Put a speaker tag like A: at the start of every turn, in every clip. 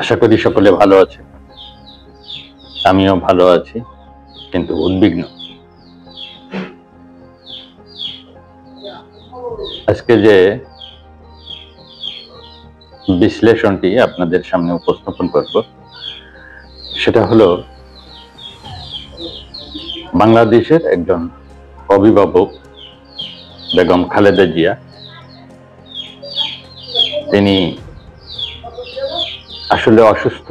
A: আশা করি সকলে ভালো আছে। আমিও ভালো আছি, কিন্তু উদ্বিগ্ন। আজকে যে বিশ্লেষণটি আপনাদের সামনে উপস্থাপন করব সেটা হলো বাংলাদেশের একজন অভিভাবক বেগম খালেদা জিয়া। তিনি আসলে অসুস্থ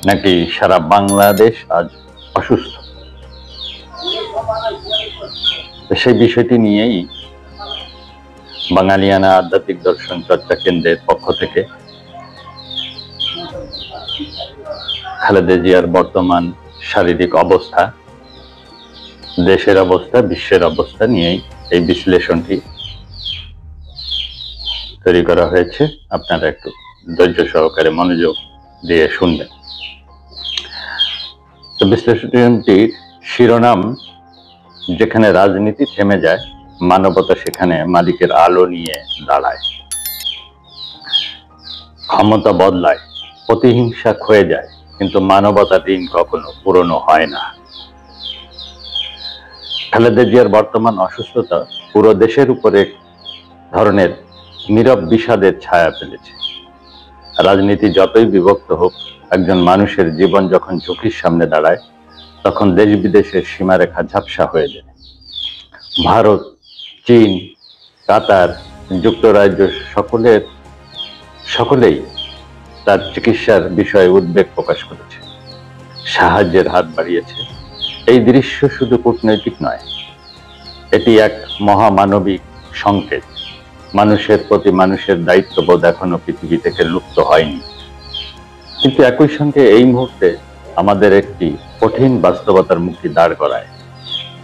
A: নাকি সারা বাংলাদেশ আজ অসুস্থ, সেই বিষয়টি নিয়েই বাঙালিয়ানা আধ্যাত্মিক দর্শন চর্চা কেন্দ্রের পক্ষ থেকে খালেদা জিয়ার বর্তমান শারীরিক অবস্থা, দেশের অবস্থা, বিশ্বের অবস্থা নিয়েই এই বিশ্লেষণটি তৈরি করা হয়েছে। আপনারা একটু ধৈর্য সহকারে মনোযোগ দিয়ে শুনবেন। তো বিশ্লেষণটির শিরোনাম, যেখানে রাজনীতি থেমে যায়, মানবতা সেখানে মালিকের আলো নিয়ে দাঁড়ায়। ক্ষমতা বদলায়, প্রতিহিংসা ক্ষয়ে যায়, কিন্তু মানবতার ঋণ কখনো পূরণ হয় না। খালেদা জিয়ার বর্তমান অসুস্থতা পুরো দেশের উপরে ধরনের নীরব বিষাদের ছায়া ফেলেছে। রাজনীতি যতই বিভক্ত হোক, একজন মানুষের জীবন যখন ঝুঁকির সামনে দাঁড়ায়, তখন দেশ বিদেশের সীমারেখা ঝাপসা হয়ে যায়। ভারত, চীন, কাতার, যুক্তরাজ্য সকলেই তার চিকিৎসার বিষয়ে উদ্বেগ প্রকাশ করেছে, সাহায্যের হাত বাড়িয়েছে। এই দৃশ্য শুধু কূটনৈতিক নয়, এটি এক মহামানবিক সংকেত। মানুষের প্রতি মানুষের দায়িত্ববোধ এখনো পৃথিবী থেকে লুপ্ত হয়নি। কিন্তু একই সঙ্গে এই মুহূর্তে আমাদের একটি কঠিন বাস্তবতার মুখে দাঁড় করায়।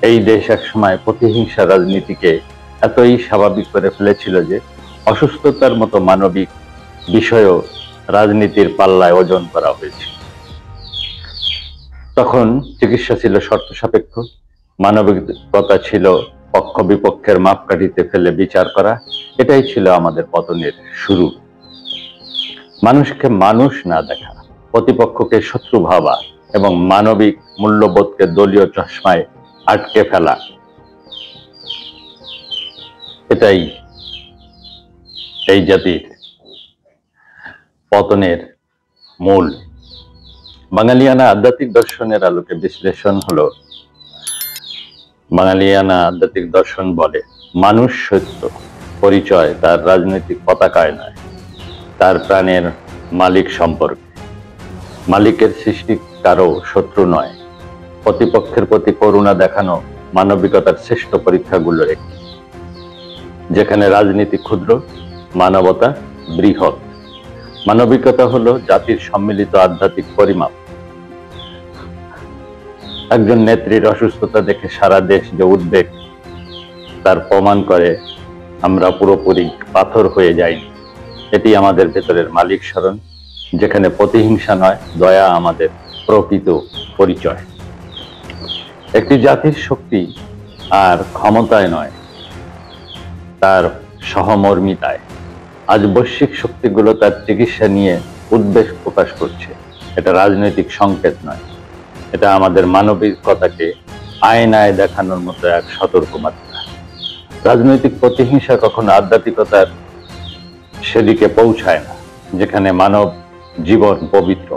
A: এই দেশ একসময় প্রতিহিংসা রাজনীতিকে এতই স্বাভাবিক করে ফেলেছিল যে অসুস্থতার মতো মানবিক বিষয়ও রাজনীতির পাল্লায় ওজন করা হয়েছে। তখন চিকিৎসা ছিল শর্ত সাপেক্ষ, মানবিকতা ছিল পক্ষ বিপক্ষের মাপকাঠিতে ফেলে বিচার করা। এটাই ছিল আমাদের পতনের শুরু। মানুষকে মানুষ না দেখা, প্রতিপক্ষকে শত্রু ভাবা এবং মানবিক মূল্যবোধকে দলীয় চশমায় আটকে ফেলা, এটাই এই জাতির পতনের মূল। বাঙালিয়ানা আধ্যাত্মিক দর্শনের আলোকে বিশ্লেষণ হলো, বাঙালিয়ানা আধ্যাত্মিক দর্শন বলে মানুষ সত্য পরিচয় তার রাজনৈতিক পতাকায় নয়, তার প্রাণের মালিক সম্পর্কে। মালিকের সৃষ্টি কারো শত্রু নয়। প্রতিপক্ষের প্রতি করুণা দেখানো মানবিকতার শ্রেষ্ঠ পরীক্ষাগুলোর একটি। যেখানে রাজনীতি ক্ষুদ্র, মানবতা বৃহৎ। মানবিকতা হলো জাতির সম্মিলিত আধ্যাত্মিক পরিমাপ। একজন নেত্রীর অসুস্থতা দেখে সারা দেশ যে উদ্বেগ, তার প্রমাণ করে আমরা পুরোপুরি পাথর হয়ে যাইনি। এটি আমাদের ভেতরের মালিক স্মরণ, যেখানে প্রতিহিংসা নয়, দয়া আমাদের প্রকৃত পরিচয়। একটি জাতির শক্তি আর ক্ষমতায় নয়, তার সহমর্মিতায়। আজ বৈশ্বিক শক্তিগুলো তার চিকিৎসা নিয়ে উদ্বেগ প্রকাশ করছে। এটা রাজনৈতিক সংকেত নয়, এটা আমাদের মানবিকতাকে আয়নায় দেখানোর মতো এক সতর্কবার্তা। রাজনৈতিক প্রতিহিংসা কখনো আধ্যাত্মিকতার সেদিকে পৌঁছায় না, যেখানে মানব জীবন পবিত্র।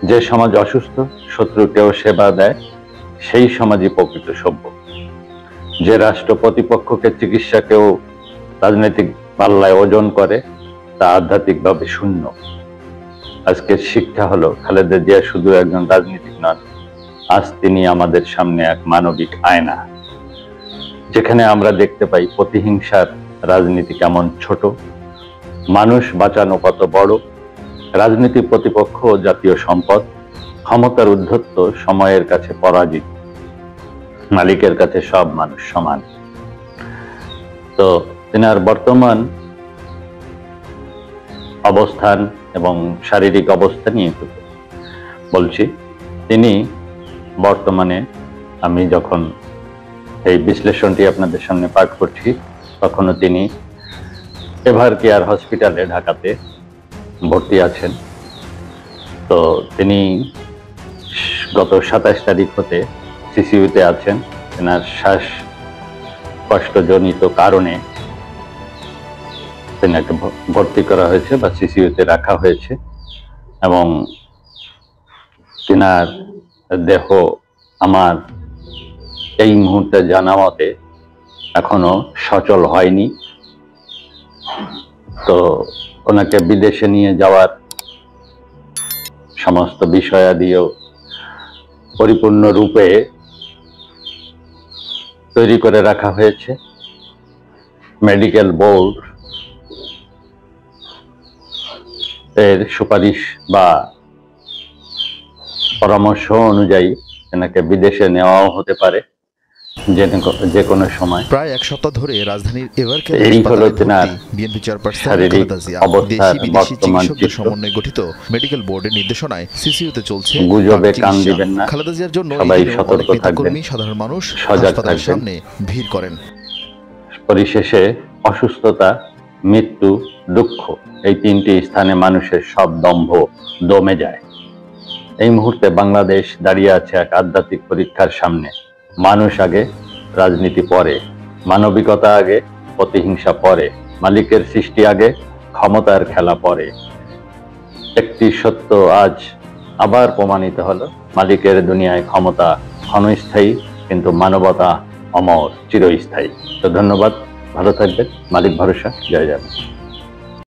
A: যে সমাজ অসুস্থ, শত্রুকেও সেবা দেয়, সেই সমাজই প্রকৃত সভ্য। যে রাষ্ট্র প্রতিপক্ষকে চিকিৎসাকেও রাজনৈতিক পাল্লায় ওজন করে, তা আধ্যাত্মিকভাবে শূন্য। আজকের শিক্ষা হলো, খালেদা জিয়া শুধু একজন রাজনীতিক নন, আজ তিনি আমাদের সামনে এক মানবিক আয়না, যেখানে আমরা দেখতে পাই প্রতিহিংসার রাজনীতি কেমন ছোট, মানুষ বাঁচানো কত বড়। রাজনীতি প্রতিপক্ষ ও জাতীয় সম্পদ, ক্ষমতার উদ্ধত্ত সময়ের কাছে পরাজিত, মালিকের কাছে সব মানুষ সমান। তো তিনার বর্তমান অবস্থান এবং শারীরিক অবস্থা নিয়ে বলছি। তিনি বর্তমানে, আমি যখন এই বিশ্লেষণটি আপনাদের সামনে পাঠ করছি, তখনও তিনি এভার কেয়ার হসপিটালে ঢাকাতে ভর্তি আছেন। তো তিনি গত 27 তারিখ হতে সিসিইউতে আছেন। তেনার শ্বাসকষ্টজনিত কারণে তেনাকে ভর্তি করা হয়েছে বা সিসিইউতে রাখা হয়েছে, এবং তেনার দেহ আমার এই মুহূর্তে জানা মতে এখনো সচল হয়নি। তো ওনাকে বিদেশে নিয়ে যাওয়ার সমস্ত বিষয়াদিও পরিপূর্ণ রূপে তৈরি করে রাখা হয়েছে। মেডিকেল বোর্ড এর সুপারিশ বা পরামর্শ অনুযায়ী এনাকে বিদেশে নেওয়াও হতে পারে যে কোনো সময়।
B: প্রায় এক সপ্তাহ ধরে রাজধানীর এভারকেয়ার
A: এই হলো
B: হাসপাতালে
A: তেনার
B: ভর্তি বিএনপি চেয়ারপারসন
A: শারীরিক
B: খালেদা জিয়া।
A: অবস্থার
B: দেশি বিদেশি
A: বর্তমান
B: চিকিৎসকদের
A: চিত্র।
B: সমন্বয়ে গঠিত মেডিকেল বোর্ডের নির্দেশনায় সিসিইউতে চলছে
A: গুজবে
B: তার
A: কান
B: চিকিৎসা।
A: দিবেন না,
B: খালেদা জিয়ার জন্য
A: সবাই
B: এদিনেও অনেক
A: সতর্ক থাকবেন,
B: নেতাকর্মী, সাধারণ মানুষ
A: সজাগ
B: হাসপাতালের
A: থাকবেন।
B: সামনে ভিড় করেন।
A: পরিশেষে অসুস্থতা, মৃত্যু, দুঃখ, এই তিনটি স্থানে মানুষের সব দম্ভ দমে যায়। এই মুহূর্তে বাংলাদেশ দাঁড়িয়ে আছে এক আধ্যাত্মিক পরীক্ষার সামনে। মানুষ আগে, রাজনীতি পরে, মানবিকতা আগে, প্রতিহিংসা পরে, মালিকের সৃষ্টি আগে, ক্ষমতার খেলা পরে। একটি সত্য আজ আবার প্রমাণিত হলো, মালিকের দুনিয়ায় ক্ষমতা ক্ষণস্থায়ী, কিন্তু মানবতা অমর, চিরস্থায়ী। তো ধন্যবাদ, ভালো থাকবেন। মালিক ভরসা, জয় জয়।